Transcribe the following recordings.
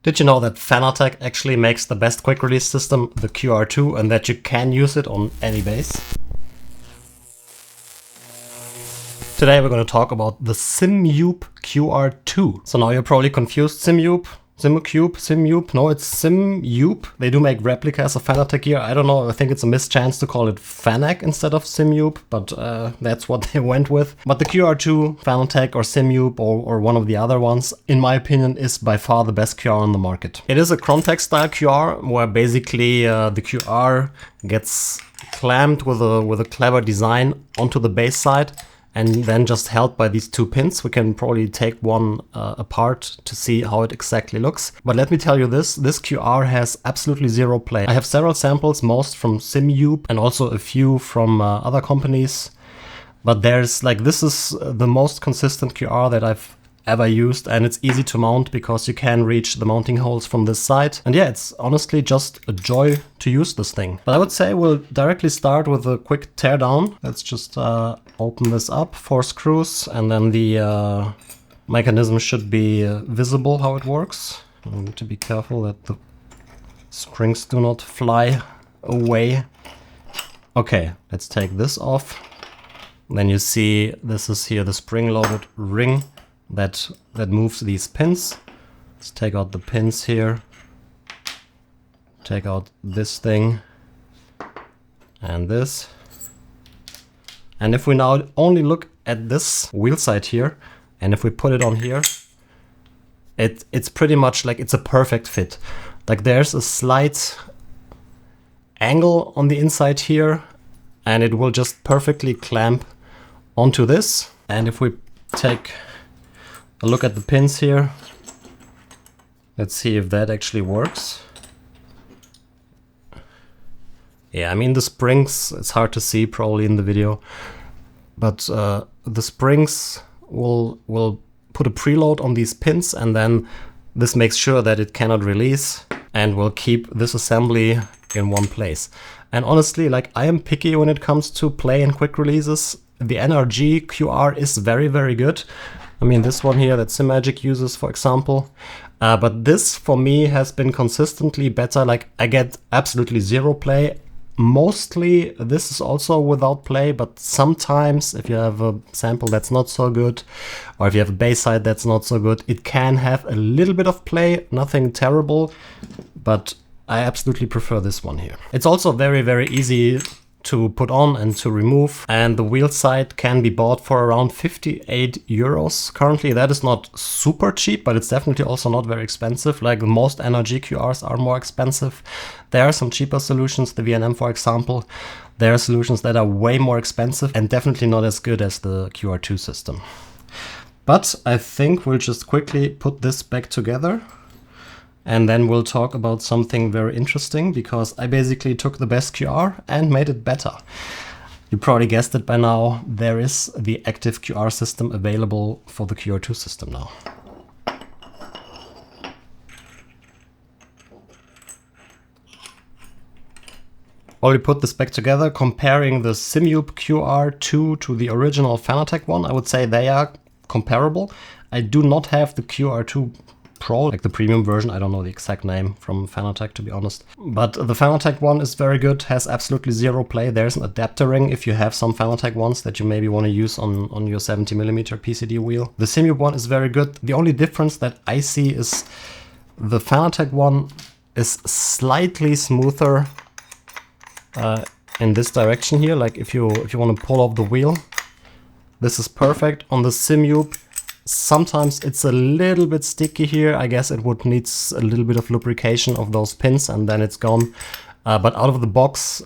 Did you know that Fanatec actually makes the best quick release system, the QR2, and that you can use it on any base? Today we're going to talk about the Simube QR2. So now you're probably confused. Simube? Simube? No, it's Simube. They do make replicas of Fanatec here. I don't know, I think it's a mischance to call it Fanec instead of Simube, but that's what they went with. But the QR2, Fanatec or Simube or one of the other ones, in my opinion, is by far the best QR on the market. It is a Crontex style QR where basically the QR gets clamped with a clever design onto the base side, and then just held by these two pins. We can probably take one apart to see how it exactly looks. But let me tell you this QR has absolutely zero play. I have several samples, most from Simube and also a few from other companies. But there's this is the most consistent QR that I've ever used, and it's easy to mount because you can reach the mounting holes from this side. And yeah, it's honestly just a joy to use this thing. But I would say we'll directly start with a quick teardown. Let's just open this up, 4 screws, and then the mechanism should be visible how it works. I need to be careful that the springs do not fly away. Okay, let's take this off. Then you see this is here the spring-loaded ring that moves these pins. Let's take out the pins here. Take out this thing and this. And if we now only look at this wheel side here, and if we put it on here, it's pretty much like it's a perfect fit. Like there's a slight angle on the inside here, and it will just perfectly clamp onto this. And if we take a look at the pins here, let's see if that actually works. Yeah, I mean the springs, it's hard to see probably in the video, but the springs will put a preload on these pins, and then this makes sure that it cannot release and will keep this assembly in one place. And honestly, I am picky when it comes to play and quick releases. The NRG QR is very, very good. I mean, this one here that SimMagic uses, for example. But this, for me, has been consistently better. I get absolutely zero play. Mostly, this is also without play, but sometimes if you have a sample that's not so good, or if you have a Baseside that's not so good, it can have a little bit of play, nothing terrible, but I absolutely prefer this one here. It's also very, very easy to put on and to remove, and the wheel side can be bought for around 58 euros currently. That is not super cheap, but it's definitely also not very expensive. Like most NRG QRs are more expensive. There are some cheaper solutions, the VNM for example. There are solutions that are way more expensive and definitely not as good as the QR2 system. But I think we'll just quickly put this back together. And then we'll talk about something very interesting, because I basically took the best QR and made it better. You probably guessed it by now, there is the active QR system available for the QR2 system now. While we put this back together, comparing the Simube QR2 to the original Fanatec one, I would say they are comparable. I do not have the QR2 Pro, like the premium version. I don't know the exact name from Fanatec, to be honest. But the Fanatec one is very good, has absolutely zero play. There's an adapter ring if you have some Fanatec ones that you maybe want to use on your 70mm PCD wheel. The Simube one is very good. The only difference that I see is the Fanatec one is slightly smoother in this direction here. Like if you want to pull off the wheel, this is perfect. On the Simube, sometimes it's a little bit sticky here. I guess it would need a little bit of lubrication of those pins and then it's gone. But out of the box,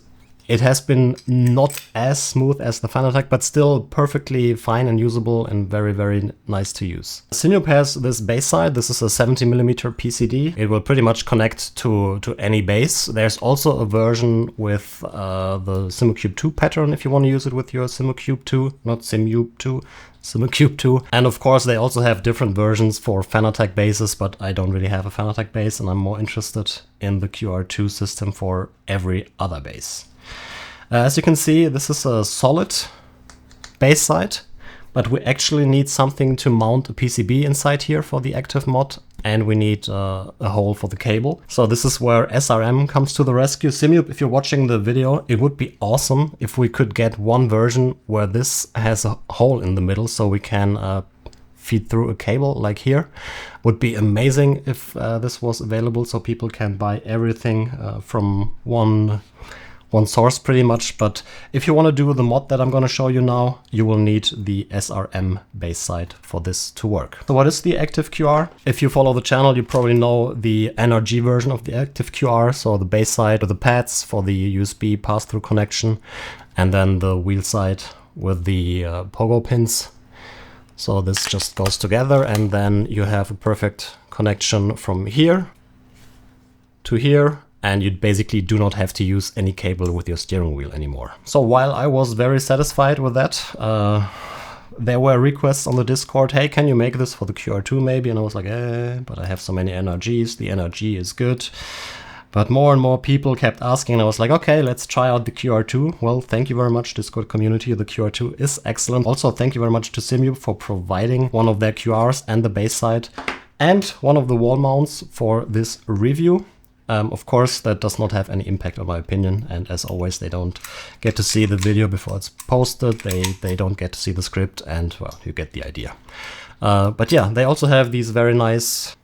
it has been not as smooth as the Fanatec, but still perfectly fine and usable and very, very nice to use. Simube has this Baseside. This is a 70mm PCD. It will pretty much connect to any base. There's also a version with the Simube 2 pattern if you want to use it with your Simube 2, not Simube 2. Simube 2. And of course they also have different versions for Fanatec bases, but I don't really have a Fanatec base and I'm more interested in the QR2 system for every other base. As you can see, this is a solid Baseside but we actually need something to mount a PCB inside here for the active mod, and we need a hole for the cable. So this is where SRM comes to the rescue. Simube, if you're watching the video, it would be awesome if we could get one version where this has a hole in the middle so we can feed through a cable like here. Would be amazing if this was available so people can buy everything from one source pretty much. But if you want to do the mod that I'm going to show you now, you will need the SRM Baseside for this to work. So what is the Active QR? If you follow the channel, you probably know the NRG version of the Active QR. So the Baseside with the pads for the USB pass-through connection, and then the Wheelside with the pogo pins. So this just goes together, and then you have a perfect connection from here to here, and you basically do not have to use any cable with your steering wheel anymore. So while I was very satisfied with that, there were requests on the Discord, hey, can you make this for the QR2 maybe? And I was like, but I have so many NRGs, the NRG is good. But more and more people kept asking, and I was like, okay, let's try out the QR2. Well, thank you very much, Discord community. The QR2 is excellent. Also, thank you very much to Simube for providing one of their QRs and the Baseside and one of the wall mounts for this review. Of course, that does not have any impact on my opinion. And as always, they don't get to see the video before it's posted. They don't get to see the script, and well, you get the idea. But yeah, they also have these very nice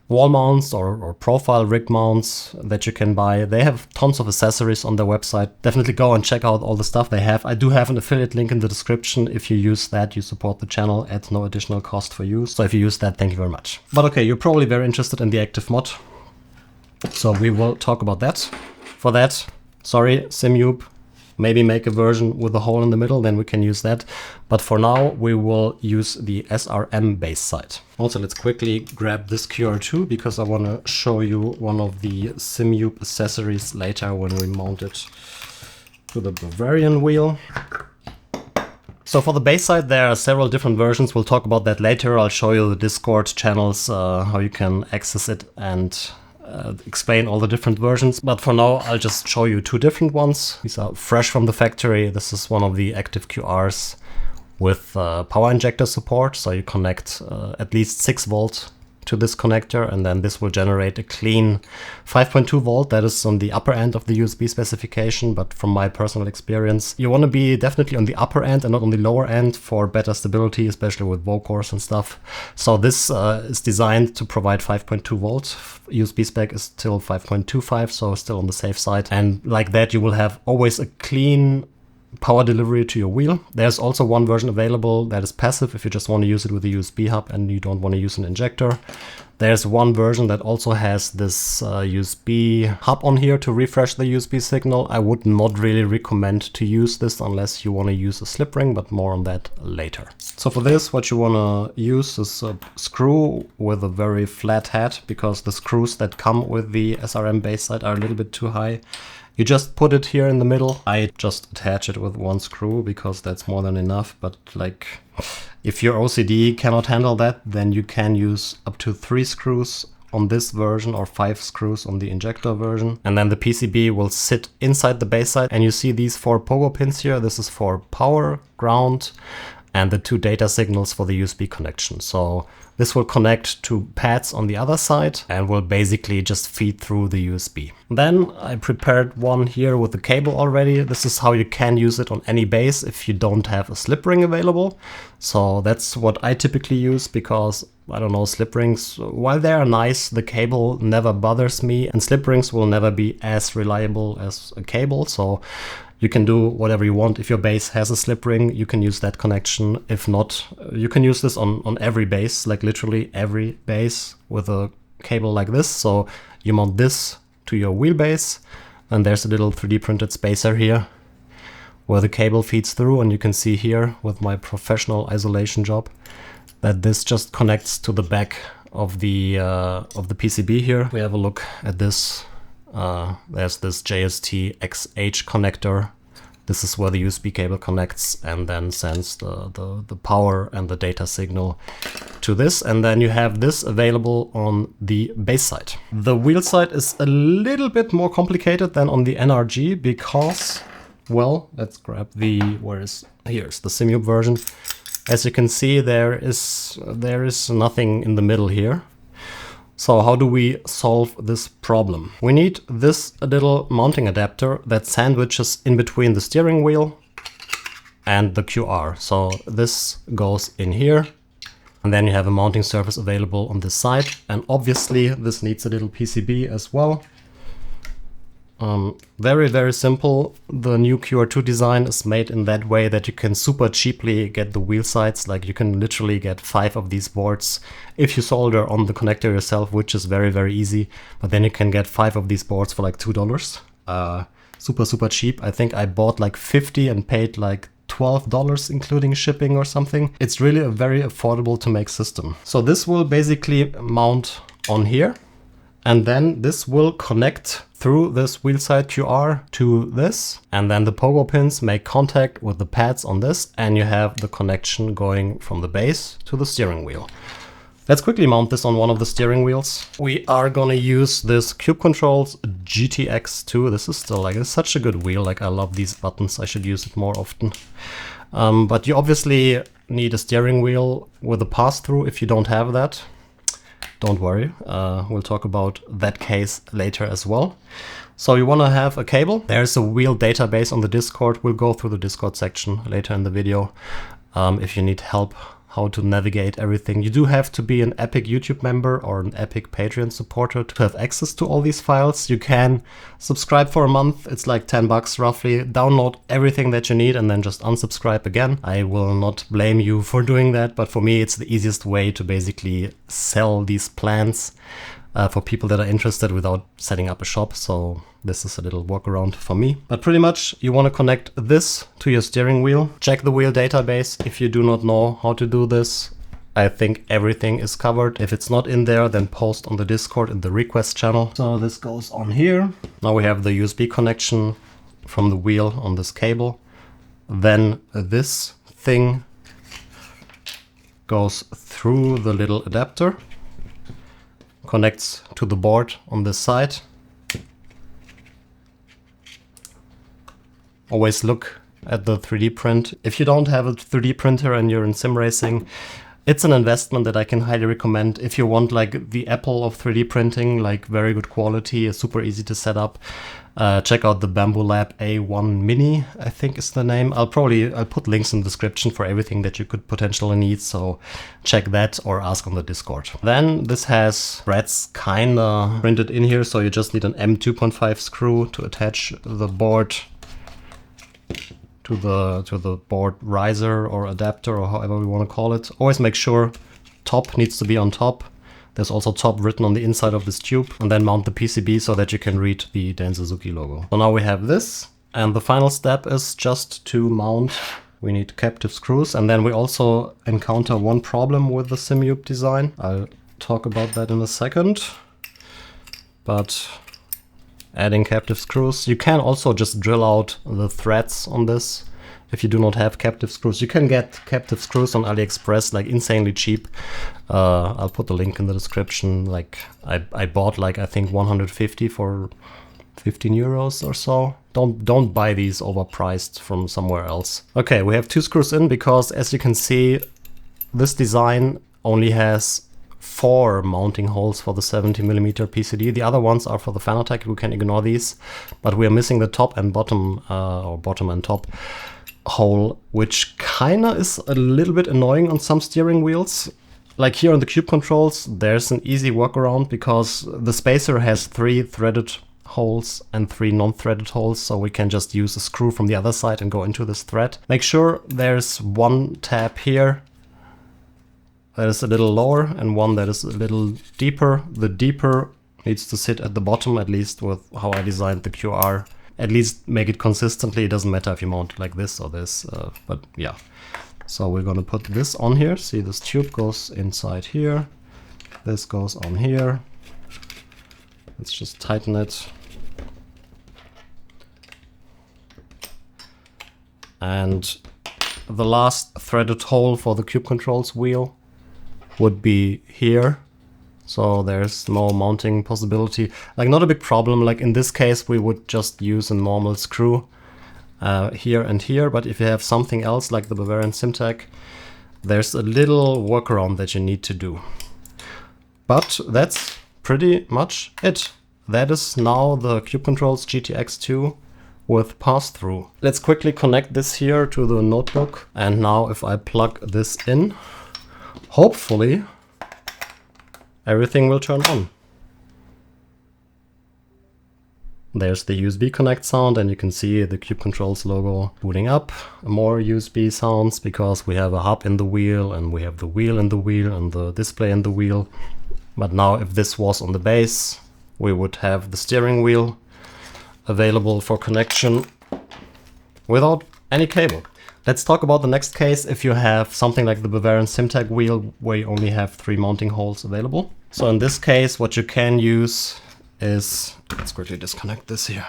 wall mounts or profile rig mounts that you can buy. They have tons of accessories on their website. Definitely go and check out all the stuff they have. I do have an affiliate link in the description. If you use that, you support the channel at no additional cost for you. So if you use that, thank you very much. But okay, you're probably very interested in the active mod, so we will talk about that. For that, sorry, Simube, maybe make a version with a hole in the middle, then we can use that. But for now, we will use the SRM Baseside. Also, let's quickly grab this QR2 because I want to show you one of the Simube accessories later when we mount it to the Bavarian wheel. So for the Baseside, there are several different versions. We'll talk about that later. I'll show you the Discord channels, how you can access it, and explain all the different versions. But for now, I'll just show you two different ones. These are fresh from the factory. This is one of the active QRs with power injector support. So you connect at least 6 volt to this connector, and then this will generate a clean 5.2 volt. That is on the upper end of the USB specification, but from my personal experience, you want to be definitely on the upper end and not on the lower end for better stability, especially with vocors and stuff. So this is designed to provide 5.2 volt. USB spec is still 5.25, so still on the safe side. And like that, you will have always a clean power delivery to your wheel. There's also one version available that is passive if you just want to use it with a USB hub and you don't want to use an injector. There's one version that also has this USB hub on here to refresh the USB signal. I would not really recommend to use this unless you want to use a slip ring, but more on that later. So for this, what you want to use is a screw with a very flat head, because the screws that come with the SRM Baseside are a little bit too high. You just put it here in the middle. I just attach it with one screw because that's more than enough. But like, if your OCD cannot handle that, then you can use up to 3 screws on this version or 5 screws on the injector version. And then the PCB will sit inside the Baseside. And you see these 4 pogo pins here. This is for power, ground, and the 2 data signals for the USB connection. So this will connect to pads on the other side and will basically just feed through the USB. Then I prepared one here with the cable already. This is how you can use it on any base if you don't have a slip ring available. So that's what I typically use because, I don't know, slip rings, while they are nice, the cable never bothers me, and slip rings will never be as reliable as a cable. So you can do whatever you want. If your base has a slip ring, you can use that connection. If not, you can use this on every base, like literally every base with a cable like this. So you mount this to your wheelbase, and there's a little 3D printed spacer here where the cable feeds through. And you can see here with my professional isolation job that this just connects to the back of the PCB here. We have a look at this. There's this JST XH connector. This is where the USB cable connects and then sends the power and the data signal to this. And then you have this available on the Baseside. The Wheelside is a little bit more complicated than on the NRG because well. Let's grab the, here's the Simube version. As you can see, there is nothing in the middle here. So how do we solve this problem? We need this little mounting adapter that sandwiches in between the steering wheel and the QR. So this goes in here, and then you have a mounting surface available on this side. And obviously this needs a little PCB as well. Very, very simple. The new QR2 design is made in that way that you can super cheaply get the wheel sides. Like you can literally get 5 of these boards if you solder on the connector yourself, which is very, very easy. But then you can get 5 of these boards for like $2. Super, super cheap. I think I bought like 50 and paid like $12 including shipping or something. It's really a very affordable to make system. So this will basically mount on here. And then this will connect through this Wheelside QR to this. And then the pogo pins make contact with the pads on this. And you have the connection going from the base to the steering wheel. Let's quickly mount this on one of the steering wheels. We are gonna use this Cube Controls GTX2. This is still like, it's such a good wheel. Like I love these buttons. I should use it more often. But you obviously need a steering wheel with a pass-through. If you don't have that, don't worry, we'll talk about that case later as well. So you want to have a cable. There's a wheel database on the Discord. We'll go through the Discord section later in the video if you need help how to navigate everything. You do have to be an Epic YouTube member or an Epic Patreon supporter to have access to all these files. You can subscribe for a month. It's like 10 bucks roughly. Download everything that you need and then just unsubscribe again. I will not blame you for doing that, but for me it's the easiest way to basically sell these plans for people that are interested without setting up a shop. So this is a little workaround for me. But pretty much you want to connect this to your steering wheel. Check the wheel database if you do not know how to do this. I think everything is covered. If it's not in there, then post on the Discord in the request channel. So this goes on here. Now we have the USB connection from the wheel on this cable. Then this thing goes through the little adapter, connects to the board on this side. Always look at the 3D print. If you don't have a 3D printer and you're in sim racing, it's an investment that I can highly recommend. If you want like the Apple of 3D printing, like very good quality, super easy to set up, check out the Bamboo Lab A1 Mini, I think is the name. I'll put links in the description for everything that you could potentially need, so check that or ask on the Discord. Then this has threads kinda printed in here, so you just need an M2.5 screw to attach the board to the board riser or adapter or however we want to call it. Always make sure top needs to be on top. There's also top written on the inside of this tube, and then mount the PCB so that you can read the Dan Suzuki logo. So now we have this, and the final step is just to mount. We need captive screws, and then we also encounter one problem with the Simube design. I'll talk about that in a second. But adding captive screws, you can also just drill out the threads on this. If you do not have captive screws, you can get captive screws on AliExpress, like insanely cheap. I'll put the link in the description. Like I bought like I think 150 for 15 euros or so. Don't buy these overpriced from somewhere else. Okay, we have 2 screws in because as you can see, this design only has 4 mounting holes for the 70mm PCD. The other ones are for the Fanatec. We can ignore these, but we are missing the top and bottom, or bottom and top hole, which kinda is a little bit annoying on some steering wheels. Like here on the Cube Controls, there's an easy workaround because the spacer has 3 threaded holes and 3 non-threaded holes, so we can just use a screw from the other side and go into this thread. Make sure there's one tab here that is a little lower and one that is a little deeper. The deeper needs to sit at the bottom, at least with how I designed the QR. At least make it consistently. It doesn't matter if you mount it like this or this, but yeah. So we're gonna put this on here. See, this tube goes inside here. This goes on here. Let's just tighten it. And the last threaded hole for the Cube Controls wheel would be here. So there's no mounting possibility. Like not a big problem. Like in this case, we would just use a normal screw here and here, but if you have something else like the Bavarian Simtec, there's a little workaround that you need to do. But that's pretty much it. That is now the Cube Controls GTX2 with passthrough. Let's quickly connect this here to the notebook. And now if I plug this in, hopefully everything will turn on. There's the USB connect sound, and you can see the Cube Controls logo booting up. More USB sounds because we have a hub in the wheel, and we have the wheel in the wheel, and the display in the wheel. But now if this was on the base, we would have the steering wheel available for connection without any cable. Let's talk about the next case if you have something like the Bavarian Simtec wheel where you only have 3 mounting holes available. So in this case, what you can use is, let's quickly disconnect this here,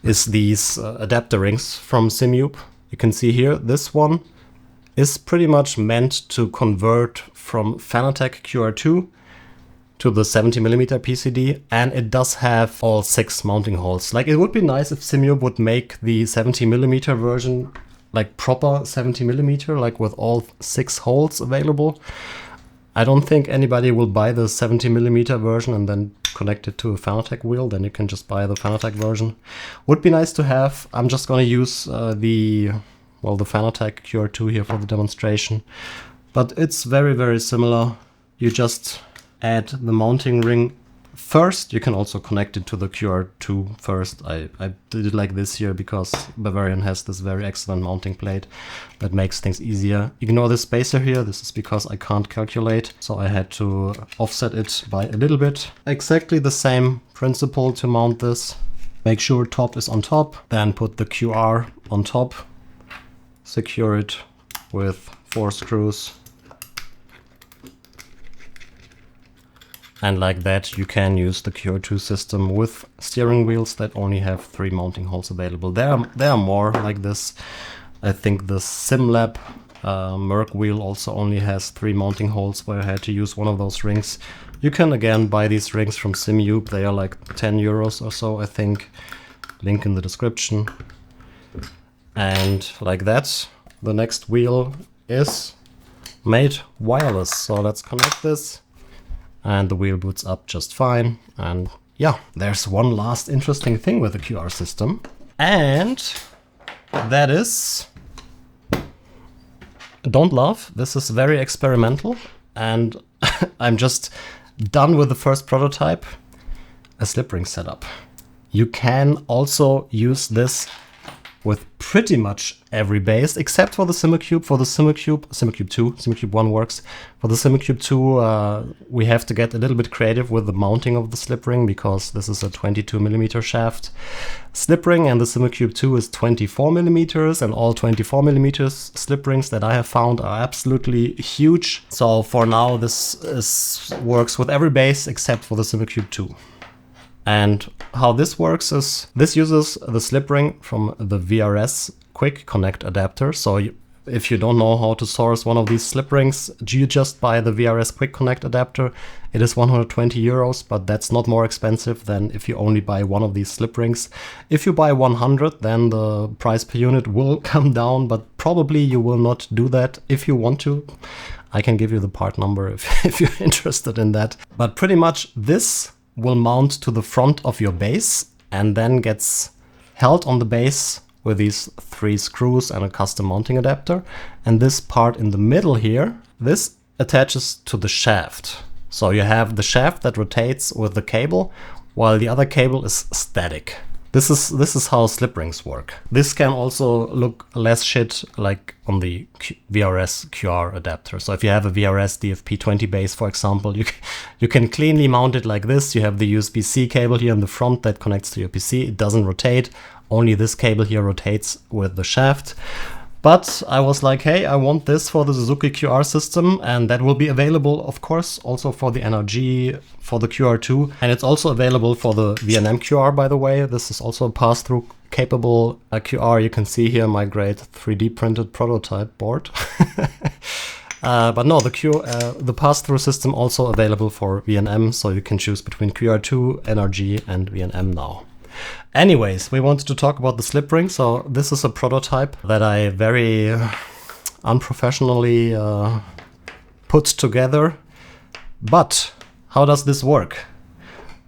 is these adapter rings from Simube. You can see here, this one is pretty much meant to convert from Fanatec QR2 to the 70mm PCD, and it does have all 6 mounting holes. Like, it would be nice if Simube would make the 70mm version like proper 70mm, like with all 6 holes available. I don't think anybody will buy the 70mm version and then connect it to a Fanatec wheel. Then you can just buy the Fanatec version. Would be nice to have. I'm just going to use the Fanatec QR2 here for the demonstration. But it's very, very similar. You just add the mounting ring first. You can also connect it to the QR2 first. I did it like this here because Bavarian has this very excellent mounting plate that makes things easier. Ignore this spacer here. This is because I can't calculate, so I had to offset it by a little bit. Exactly the same principle to mount this. Make sure top is on top, then put the QR on top, secure it with 4 screws. And like that, you can use the QR2 system with steering wheels that only have 3 mounting holes available. There are more like this. I think the SimLab Merc wheel also only has 3 mounting holes where I had to use one of those rings. You can again buy these rings from Simube. They are like 10 euros or so, I think. Link in the description. And like that, the next wheel is made wireless. So let's connect this. And the wheel boots up just fine. And yeah, there's one last interesting thing with the QR system. And that is, don't laugh, this is very experimental. And I'm just done with the first prototype, a slip ring setup. You can also use this with pretty much every base, except for the Simcube. For the Simcube 2, Simcube 1 works. For the Simcube 2, we have to get a little bit creative with the mounting of the slip ring because this is a 22mm shaft slip ring, and the Simcube 2 is 24mm, and all 24mm slip rings that I have found are absolutely huge. So for now, this works with every base except for the Simcube 2. And how this works is, this uses the slip ring from the VRS Quick Connect adapter. So if you don't know how to source one of these slip rings, you just buy the VRS Quick Connect adapter. It is 120 euros, but that's not more expensive than if you only buy one of these slip rings. If you buy 100, then the price per unit will come down, but probably you will not do that if you want to. I can give you the part number if you're interested in that. But pretty much this will mount to the front of your base and then gets held on the base with these 3 screws and a custom mounting adapter. And this part in the middle here, this attaches to the shaft. So you have the shaft that rotates with the cable while the other cable is static. This is how slip rings work. This can also look less shit like on the VRS QR adapter. So if you have a VRS DFP20 base, for example, you can cleanly mount it like this. You have the USB-C cable here in the front that connects to your PC. It doesn't rotate. Only this cable here rotates with the shaft. But I was like, hey, I want this for the Suzuki QR system, and that will be available, of course, also for the NRG, for the QR2, and it's also available for the VNM QR, by the way. This is also a pass-through capable QR. You can see here my great 3D printed prototype board. But no, the pass-through system also available for VNM, so you can choose between QR2, NRG, and VNM now. Anyways, we wanted to talk about the slip ring. So this is a prototype that I very unprofessionally put together. But how does this work?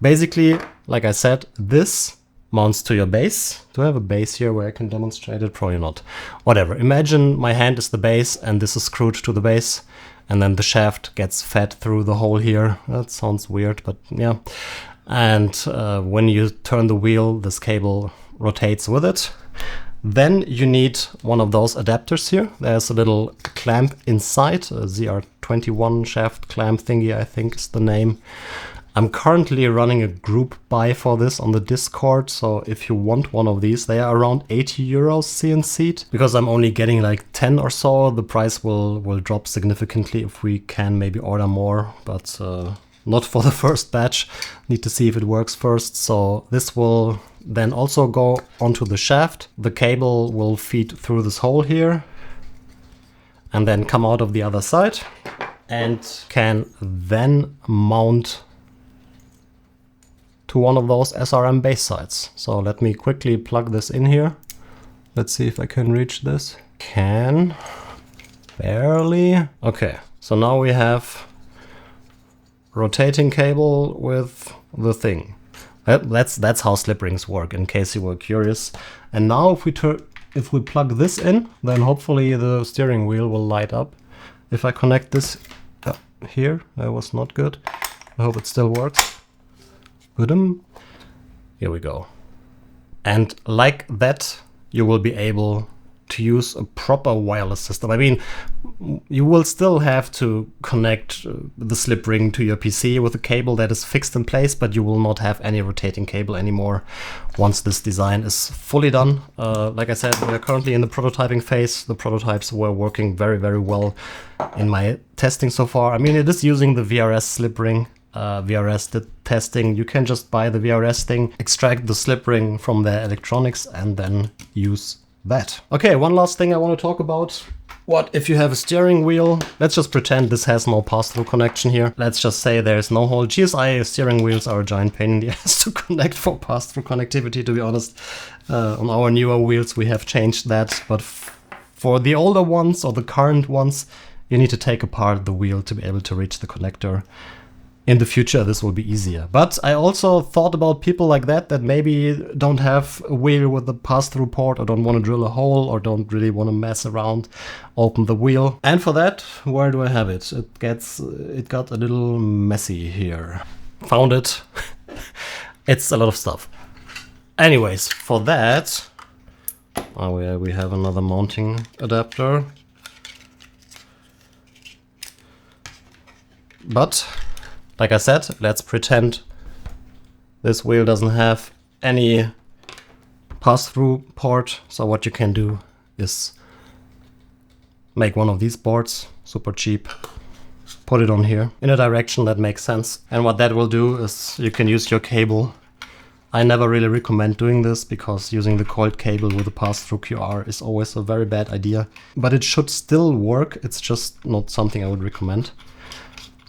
Basically, like I said, this mounts to your base. Do I have a base here where I can demonstrate it? Probably not. Whatever. Imagine my hand is the base and this is screwed to the base. And then the shaft gets fed through the hole here. That sounds weird, but yeah. And when you turn the wheel, this cable rotates with it. Then you need one of those adapters here. There's a little clamp inside, a ZR21 shaft clamp thingy, I think is the name. I'm currently running a group buy for this on the Discord, so if you want one of these, they are around 80 euros CNC'd. Because I'm only getting like 10 or so, the price will drop significantly if we can maybe order more, but not for the first batch. Need to see if it works first. So this will then also go onto the shaft. The cable will feed through this hole here and then come out of the other side and can then mount to one of those SRM base sides. So let me quickly plug this in here. Let's see if I can reach this. Can. Barely. Okay, so now we have rotating cable with the thing. That's how slip rings work, in case you were curious. And now if we plug this in, then hopefully the steering wheel will light up. If I connect this here, that was not good. I hope it still works. Here we go. And like that, you will be able to use a proper wireless system. I mean, you will still have to connect the slip ring to your PC with a cable that is fixed in place, but you will not have any rotating cable anymore once this design is fully done. Like I said, we are currently in the prototyping phase. The prototypes were working very, very well in my testing so far. I mean, it is using the VRS slip ring. VRS did testing. You can just buy the VRS thing, extract the slip ring from their electronics, and then use that. Okay, one last thing I want to talk about. What if you have a steering wheel? Let's just pretend this has no pass-through connection here. Let's just say there's no hole. GSI steering wheels are a giant pain in the ass to connect for pass-through connectivity, to be honest. On our newer wheels we have changed that, but for the older ones or the current ones, you need to take apart the wheel to be able to reach the connector. In the future, this will be easier. But I also thought about people like that maybe don't have a wheel with a pass-through port or don't want to drill a hole or don't really want to mess around, open the wheel. And for that, where do I have it? It got a little messy here. Found it. It's a lot of stuff. Anyways, for that, we have another mounting adapter. But like I said, let's pretend this wheel doesn't have any pass-through port. So what you can do is make one of these boards, super cheap, put it on here in a direction that makes sense. And what that will do is you can use your cable. I never really recommend doing this because using the coiled cable with a pass-through QR is always a very bad idea. But it should still work. It's just not something I would recommend.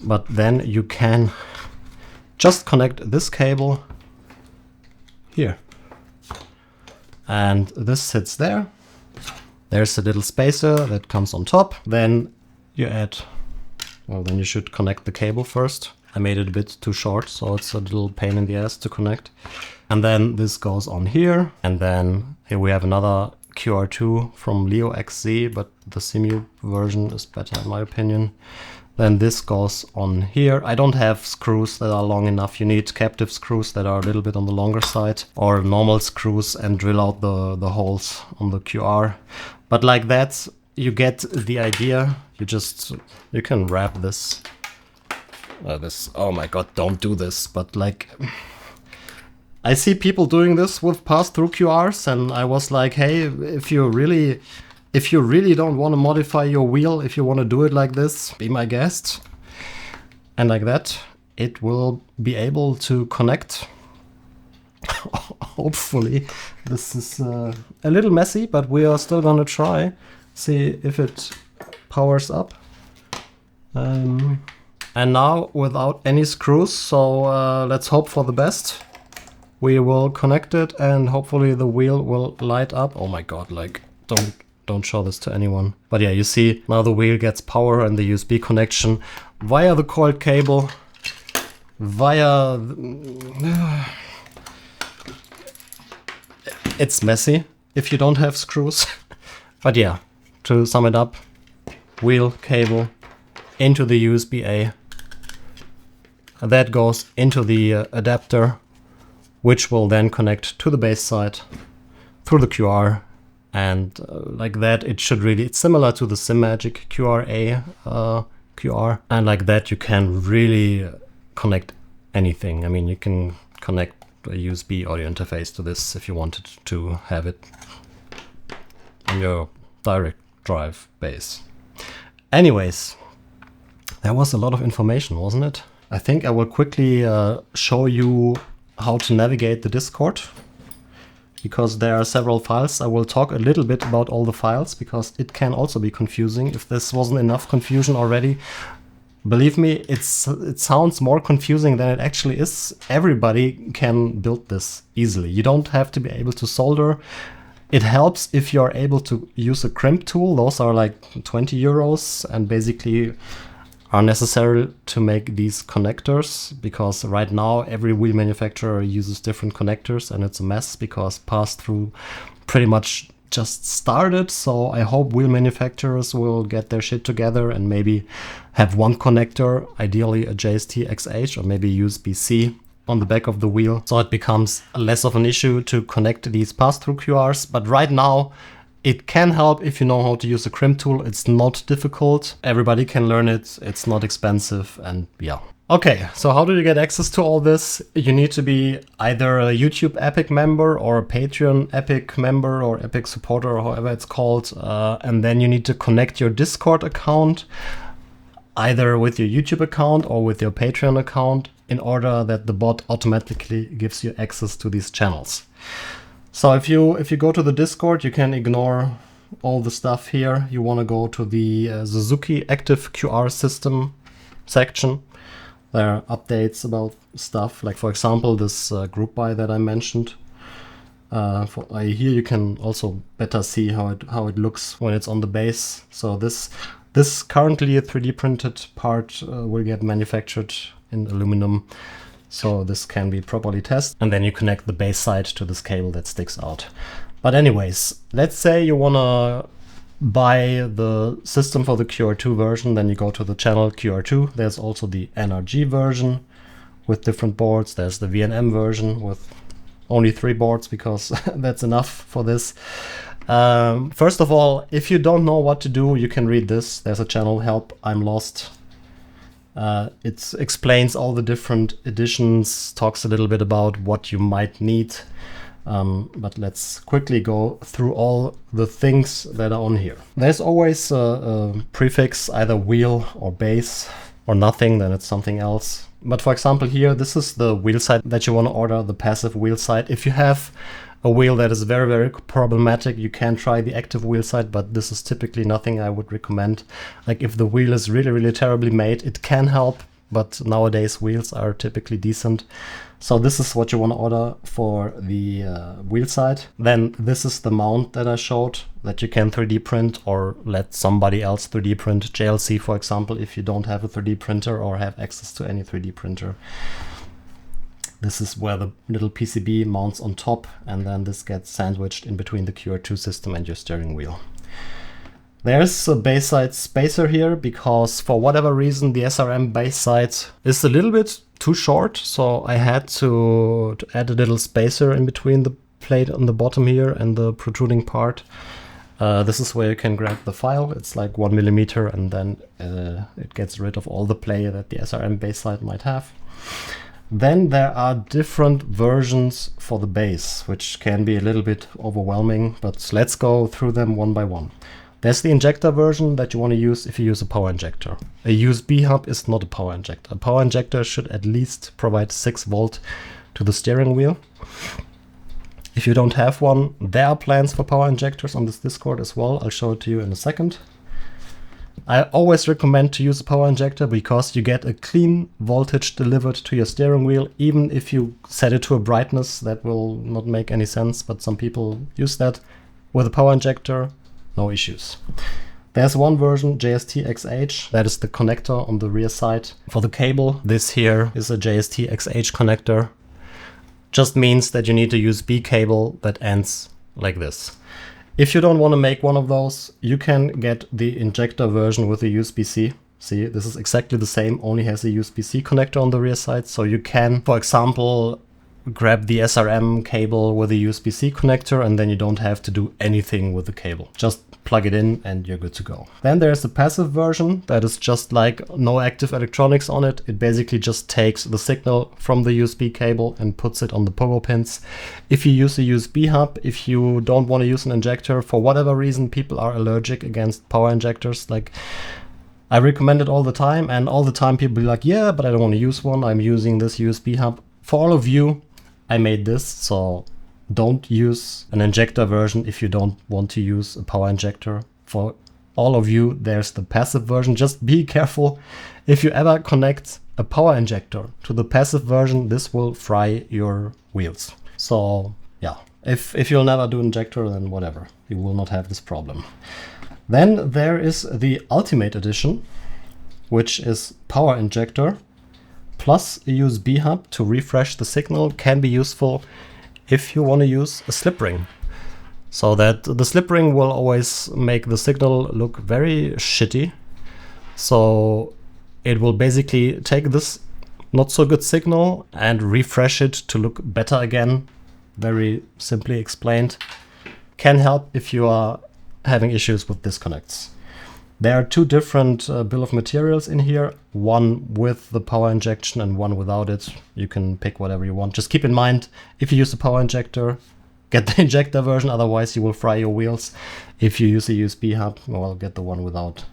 But then you can just connect this cable here. And this sits there. There's a little spacer that comes on top. Then you then you should connect the cable first. I made it a bit too short, so it's a little pain in the ass to connect. And then this goes on here. And then here we have another QR2 from Leo XZ, but the Simube version is better in my opinion. Then this goes on here. I don't have screws that are long enough. You need captive screws that are a little bit on the longer side, or normal screws and drill out the holes on the QR. But like that, you get the idea. You can wrap this. Oh my god, don't do this. But like, I see people doing this with pass-through QRs, and I was like, hey, if you really don't want to modify your wheel, if you want to do it like this, be my guest. And like that, it will be able to connect. Hopefully. This is a little messy, but we are still gonna try. See if it powers up. And now without any screws, so let's hope for the best. we will connect it and hopefully the wheel will light up. Oh my god, like don't show this to anyone. But yeah, you see now the wheel gets power and the USB connection via the coiled cable, via it's messy if you don't have screws. But yeah, to sum it up, wheel cable into the USB-A. That goes into the adapter, which will then connect to the Baseside through the QR. And like that, it should really, it's similar to the SimMagic QRA QR. And like that, you can really connect anything. I mean, you can connect a USB audio interface to this if you wanted to have it on your direct drive base. Anyways, that was a lot of information, wasn't it? I think I will quickly show you how to navigate the Discord, because there are several files. I will talk a little bit about all the files, because it can also be confusing. If this wasn't enough confusion already, believe me, it sounds more confusing than it actually is. Everybody can build this easily. You don't have to be able to solder. It helps if you're able to use a crimp tool. Those are like 20 euros and basically are necessary to make these connectors, because right now every wheel manufacturer uses different connectors and it's a mess because passthrough pretty much just started. So I hope wheel manufacturers will get their shit together and maybe have one connector, ideally a JST-XH or maybe USB-C on the back of the wheel, so it becomes less of an issue to connect these passthrough QRs. But right now it can help if you know how to use a crimp tool. It's not difficult. Everybody can learn it. It's not expensive, and yeah. Okay, so how do you get access to all this? You need to be either a YouTube Epic member or a Patreon Epic member or Epic supporter or however it's called. And then you need to connect your Discord account either with your YouTube account or with your Patreon account in order that the bot automatically gives you access to these channels. So if you go to the Discord, you can ignore all the stuff here. You want to go to the Suzuki Active QR System section. There are updates about stuff, like for example this group buy that I mentioned. Here you can also better see how it looks when it's on the base. So this currently a 3D printed part will get manufactured in aluminum. So this can be properly tested, and then you connect the Baseside to this cable that sticks out. But anyways, let's say you wanna buy the system for the QR2 version, then you go to the channel QR2. There's also the NRG version with different boards. There's the VNM version with only 3 boards because that's enough for this. First of all, if you don't know what to do, you can read this. There's a channel, Help, I'm Lost. It explains all the different editions, talks a little bit about what you might need. But let's quickly go through all the things that are on here. There's always a prefix, either wheel or base or nothing, then it's something else. But for example here, this is the Wheelside that you want to order, the passive Wheelside. If you have a wheel that is very, very problematic, you can try the active Wheelside, but this is typically nothing I would recommend. Like if the wheel is really, really terribly made, it can help, but nowadays wheels are typically decent. So this is what you want to order for the Wheelside. Then this is the mount that I showed that you can 3D print or let somebody else 3D print. JLC, for example, if you don't have a 3D printer or have access to any 3D printer. This is where the little PCB mounts on top, and then this gets sandwiched in between the QR2 system and your steering wheel. There's a Baseside spacer here because for whatever reason the SRM Baseside is a little bit too short, so I had to add a little spacer in between the plate on the bottom here and the protruding part. This is where you can grab the file. It's like 1 millimeter, and then it gets rid of all the play that the SRM Baseside might have. Then there are different versions for the base, which can be a little bit overwhelming, but let's go through them one by one. There's the injector version that you want to use if you use a power injector. A USB hub is not a power injector. A power injector should at least provide 6 volt to the steering wheel. If you don't have one, there are plans for power injectors on this Discord as well. I'll show it to you in a second. I always recommend to use a power injector because you get a clean voltage delivered to your steering wheel. Even if you set it to a brightness that will not make any sense, but some people use that. With a power injector, no issues. There's one version, JST-XH, that is the connector on the rear side. For the cable, this here is a JST-XH connector. Just means that you need a USB cable that ends like this. If you don't want to make one of those, you can get the injector version with the USB-C. See, this is exactly the same, only has a USB-C connector on the rear side. So you can, for example, grab the SRM cable with a USB-C connector, and then you don't have to do anything with the cable. Just plug it in and you're good to go. Then there's the passive version that is just like no active electronics on it. It basically just takes the signal from the USB cable and puts it on the pogo pins. If you use a USB hub, if you don't want to use an injector, for whatever reason people are allergic against power injectors, like I recommend it all the time, and all the time people be like, yeah, but I don't want to use one, I'm using this USB hub. For all of you, I made this, so don't use an injector version if you don't want to use a power injector. For all of you, there's the passive version. Just be careful. If you ever connect a power injector to the passive version, this will fry your wheels. So yeah, if you'll never do injector, then whatever, you will not have this problem. Then there is the Ultimate Edition, which is power injector plus a USB hub to refresh the signal. Can be useful if you want to use a slip ring. So that the slip ring will always make the signal look very shitty. So it will basically take this not so good signal and refresh it to look better again. Very simply explained. Can help if you are having issues with disconnects. There are two different bill of materials in here, one with the power injection and one without it. You can pick whatever you want. Just keep in mind, if you use a power injector, get the injector version, otherwise you will fry your wheels. If you use a USB hub, well, get the one without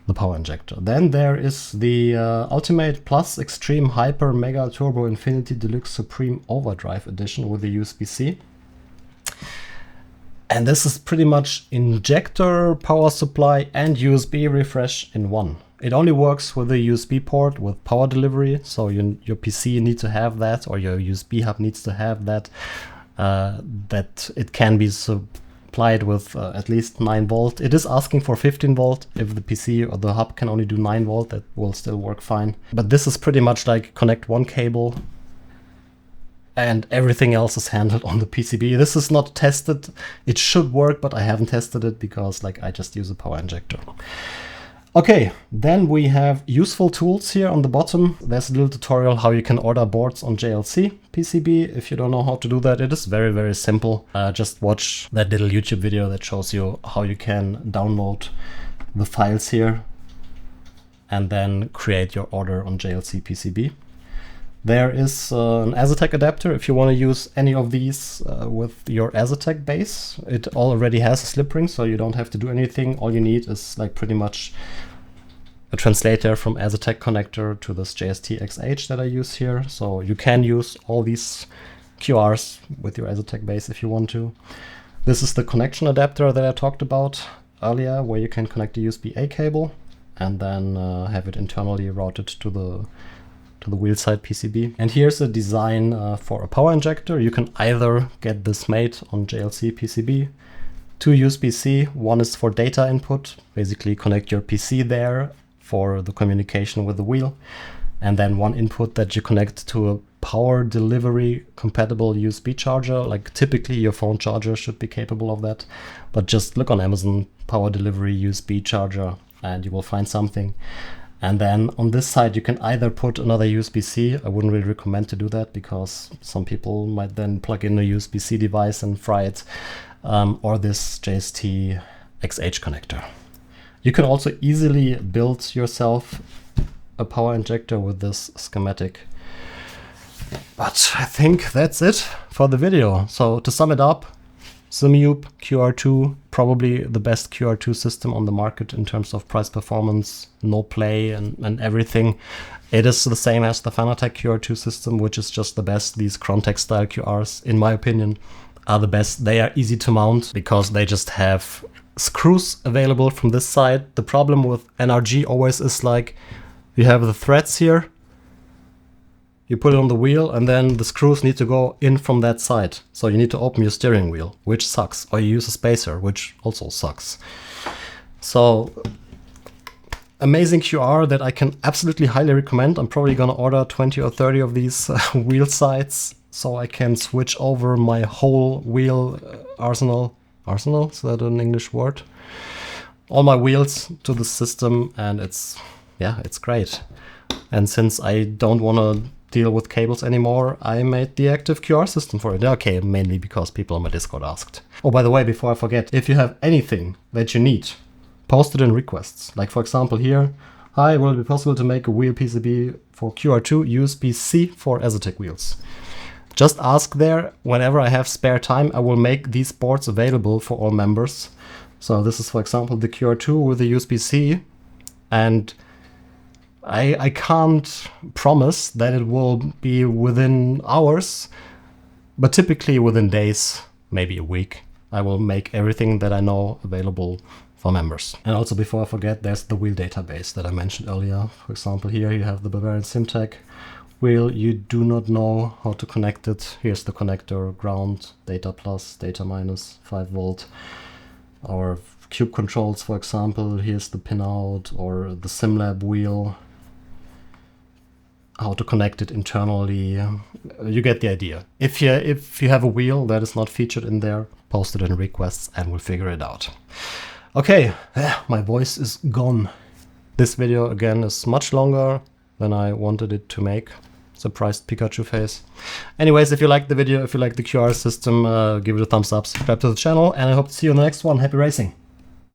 the power injector. Then there is the Ultimate Plus Extreme Hyper Mega Turbo Infinity Deluxe Supreme Overdrive Edition with the USB-C. And this is pretty much injector, power supply, and USB refresh in one. It only works with a USB port with power delivery, so your PC needs to have that, or your USB hub needs to have that, that it can be supplied with at least 9 volt. It is asking for 15 volt. If the PC or the hub can only do 9 volt, that will still work fine. But this is pretty much like connect one cable, and everything else is handled on the PCB. This is not tested. It should work, but I haven't tested it because like I just use a power injector. Okay, then we have useful tools here on the bottom. There's a little tutorial how you can order boards on JLC PCB. If you don't know how to do that, it is very, very simple. Just watch that little YouTube video that shows you how you can download the files here and then create your order on JLC PCB. There is an Azatec adapter if you want to use any of these with your Azatec base. It already has a slip ring, so you don't have to do anything. All you need is like pretty much a translator from Azatec connector to this JST-XH that I use here. So you can use all these QRs with your Azatec base if you want to. This is the connection adapter that I talked about earlier, where you can connect the USB-A cable and then have it internally routed to the Wheelside PCB. And here's a design for a power injector. You can either get this made on JLC PCB, 2 USB-C, one is for data input, basically connect your PC there for the communication with the wheel, and then one input that you connect to a power delivery compatible USB charger. Like typically your phone charger should be capable of that, but just look on Amazon, power delivery USB charger, and you will find something. And then on this side, you can either put another USB-C. I wouldn't really recommend to do that because some people might then plug in a USB-C device and fry it, or this JST-XH connector. You can also easily build yourself a power injector with this schematic. But I think that's it for the video. So to sum it up, Simube QR2, probably the best QR2 system on the market in terms of price performance, no play and everything. It is the same as the Fanatec QR2 system, which is just the best. These Crontex style QRs, in my opinion, are the best. They are easy to mount because they just have screws available from this side. The problem with NRG always is like, you have the threads here, you put it on the wheel, and then the screws need to go in from that side. So you need to open your steering wheel, which sucks. Or you use a spacer, which also sucks. So amazing QR that I can absolutely highly recommend. I'm probably gonna order 20 or 30 of these wheel sides so I can switch over my whole wheel arsenal. Arsenal, is that an English word? All my wheels to the system, and it's great. And since I don't want to deal with cables anymore, I made the active QR system for it. Okay, mainly because people on my Discord asked. Oh, by the way, before I forget, if you have anything that you need, post it in requests. Like for example here, hi, will it be possible to make a wheel PCB for QR2 USB-C for Azotec wheels? Just ask there. Whenever I have spare time, I will make these boards available for all members. So this is, for example, the QR2 with the USB-C, and I can't promise that it will be within hours, but typically within days, maybe a week, I will make everything that I know available for members. And also, before I forget, there's the wheel database that I mentioned earlier. For example, here you have the Bavarian Simtec wheel. You do not know how to connect it. Here's the connector, ground, data plus, data minus, 5 volt. Our cube controls, for example, here's the pinout, or the SimLab wheel, how to connect it internally. You get the idea. If you have a wheel that is not featured in there, post it in requests and we'll figure it out. Okay, my voice is gone. This video again is much longer than I wanted it to make. Surprised Pikachu face. Anyways, if you liked the video, if you like the QR system, give it a thumbs up, subscribe to the channel, and I hope to see you in the next one. Happy racing!